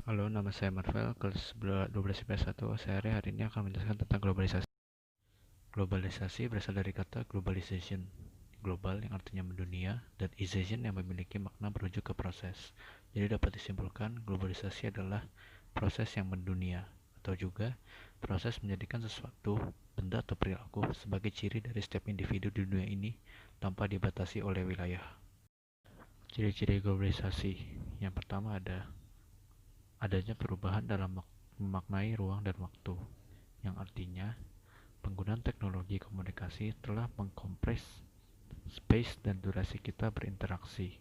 Halo, nama saya Marvel, kelas 12 IPS 1. Saya hari ini akan menjelaskan tentang globalisasi. Globalisasi berasal dari kata globalization, global yang artinya mendunia, dan ization yang memiliki makna merujuk ke proses. Jadi dapat disimpulkan, globalisasi adalah proses yang mendunia, atau juga proses menjadikan sesuatu, benda atau perilaku sebagai ciri dari setiap individu di dunia ini tanpa dibatasi oleh wilayah. Ciri-ciri globalisasi. Yang pertama adanya perubahan dalam memaknai ruang dan waktu, yang artinya penggunaan teknologi komunikasi telah mengkompres space dan durasi kita berinteraksi.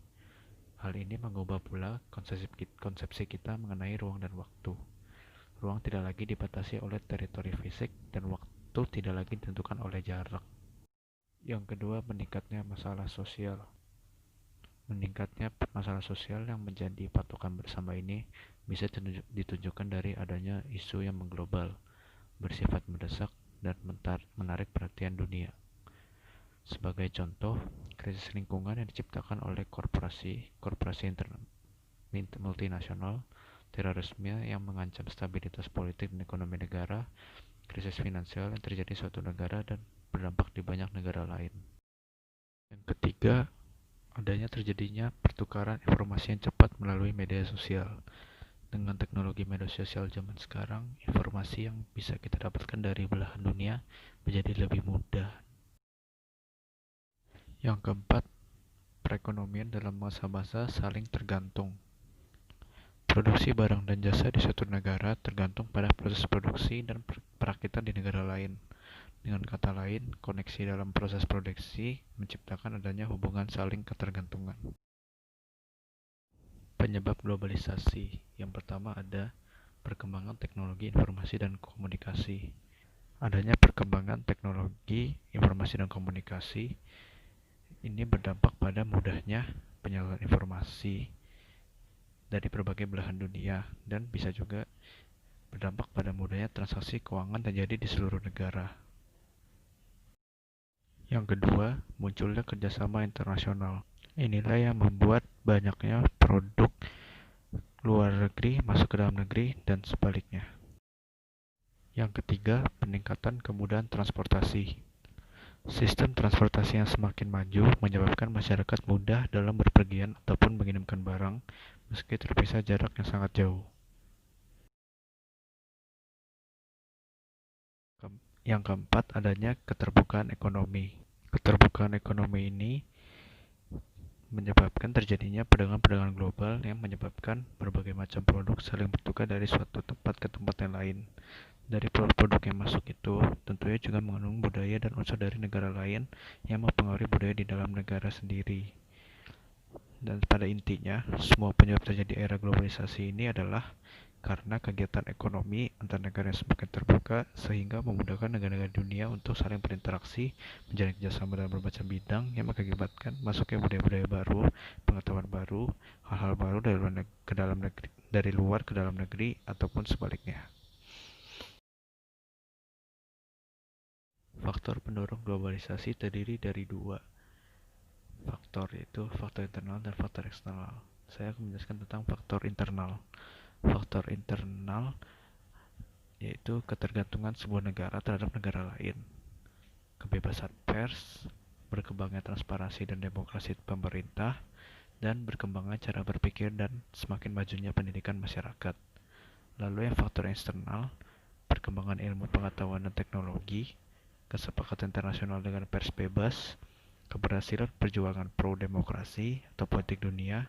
Hal ini mengubah pula konsepsi kita mengenai ruang dan waktu. Ruang tidak lagi dibatasi oleh teritori fisik dan waktu tidak lagi ditentukan oleh jarak. Yang kedua, meningkatnya masalah sosial. Meningkatnya masalah sosial yang menjadi patokan bersama ini bisa ditunjukkan dari adanya isu yang mengglobal, bersifat mendesak, dan menarik perhatian dunia. Sebagai contoh, krisis lingkungan yang diciptakan oleh korporasi multinasional, terorisme yang mengancam stabilitas politik dan ekonomi negara, krisis finansial yang terjadi di suatu negara dan berdampak di banyak negara lain. Yang ketiga, terjadinya pertukaran informasi yang cepat melalui media sosial. Dengan teknologi media sosial zaman sekarang, informasi yang bisa kita dapatkan dari belahan dunia menjadi lebih mudah. Yang keempat, perekonomian dalam masa-masa saling tergantung. Produksi barang dan jasa di suatu negara tergantung pada proses produksi dan perakitan di negara lain. Dengan kata lain, koneksi dalam proses produksi menciptakan adanya hubungan saling ketergantungan. Penyebab globalisasi. Yang pertama ada perkembangan teknologi informasi dan komunikasi. Adanya perkembangan teknologi informasi dan komunikasi ini berdampak pada mudahnya penyaluran informasi dari berbagai belahan dunia dan bisa juga berdampak pada mudahnya transaksi keuangan terjadi di seluruh negara. Yang kedua, munculnya kerjasama internasional. Inilah yang membuat banyaknya produk luar negeri masuk ke dalam negeri dan sebaliknya. Yang ketiga, peningkatan kemudahan transportasi. Sistem transportasi yang semakin maju menyebabkan masyarakat mudah dalam berpergian ataupun mengirimkan barang meski terpisah jarak yang sangat jauh. Yang keempat, adanya keterbukaan ekonomi. Keterbukaan ekonomi ini menyebabkan terjadinya perdagangan global yang menyebabkan berbagai macam produk saling bertukar dari suatu tempat ke tempat yang lain. Dari produk yang masuk itu tentunya juga mengandung budaya dan unsur dari negara lain yang mempengaruhi budaya di dalam negara sendiri. Dan pada intinya, semua penyebab terjadi era globalisasi ini adalah karena kegiatan ekonomi antar negara yang semakin terbuka sehingga memudahkan negara-negara dunia untuk saling berinteraksi, menjalin kerjasama dalam berbagai bidang yang mengakibatkan masuknya budaya-budaya baru, pengetahuan baru, hal-hal baru dari luar ke dalam negeri ataupun sebaliknya. Faktor pendorong globalisasi terdiri dari dua faktor, yaitu faktor internal dan faktor eksternal. Saya akan menjelaskan tentang faktor internal. Faktor internal yaitu ketergantungan sebuah negara terhadap negara lain, kebebasan pers, berkembangnya transparansi dan demokrasi pemerintah, dan berkembangnya cara berpikir dan semakin majunya pendidikan masyarakat. Lalu yang faktor eksternal, perkembangan ilmu pengetahuan dan teknologi, kesepakatan internasional dengan pers bebas, keberhasilan perjuangan pro-demokrasi atau politik dunia,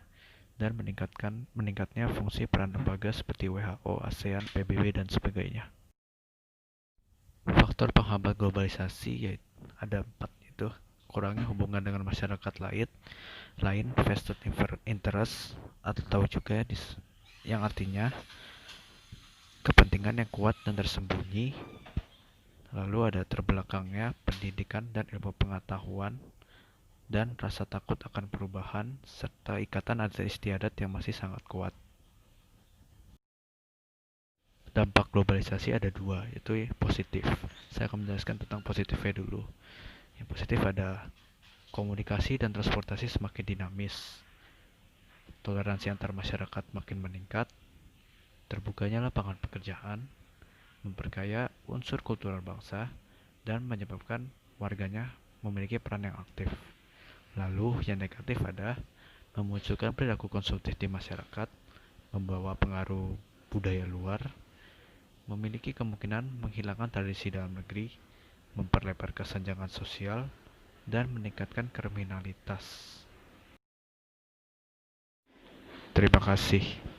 dan meningkatnya fungsi peran lembaga seperti WHO, ASEAN, PBB, dan sebagainya. Faktor penghambat globalisasi yaitu ada 4, yaitu kurangnya hubungan dengan masyarakat lain vested interest atau juga yang artinya kepentingan yang kuat dan tersembunyi. Lalu ada terbelakangnya pendidikan dan ilmu pengetahuan dan rasa takut akan perubahan serta ikatan adat istiadat yang masih sangat kuat. Dampak globalisasi ada dua, yaitu positif. Saya akan menjelaskan tentang positifnya dulu. Yang positif ada komunikasi dan transportasi semakin dinamis, toleransi antar masyarakat makin meningkat, terbukanya lapangan pekerjaan, memperkaya unsur kultural bangsa, dan menyebabkan warganya memiliki peran yang aktif. Lalu yang negatif adalah memunculkan perilaku konsumtif di masyarakat, membawa pengaruh budaya luar, memiliki kemungkinan menghilangkan tradisi dalam negeri, memperlebar kesenjangan sosial, dan meningkatkan kriminalitas. Terima kasih.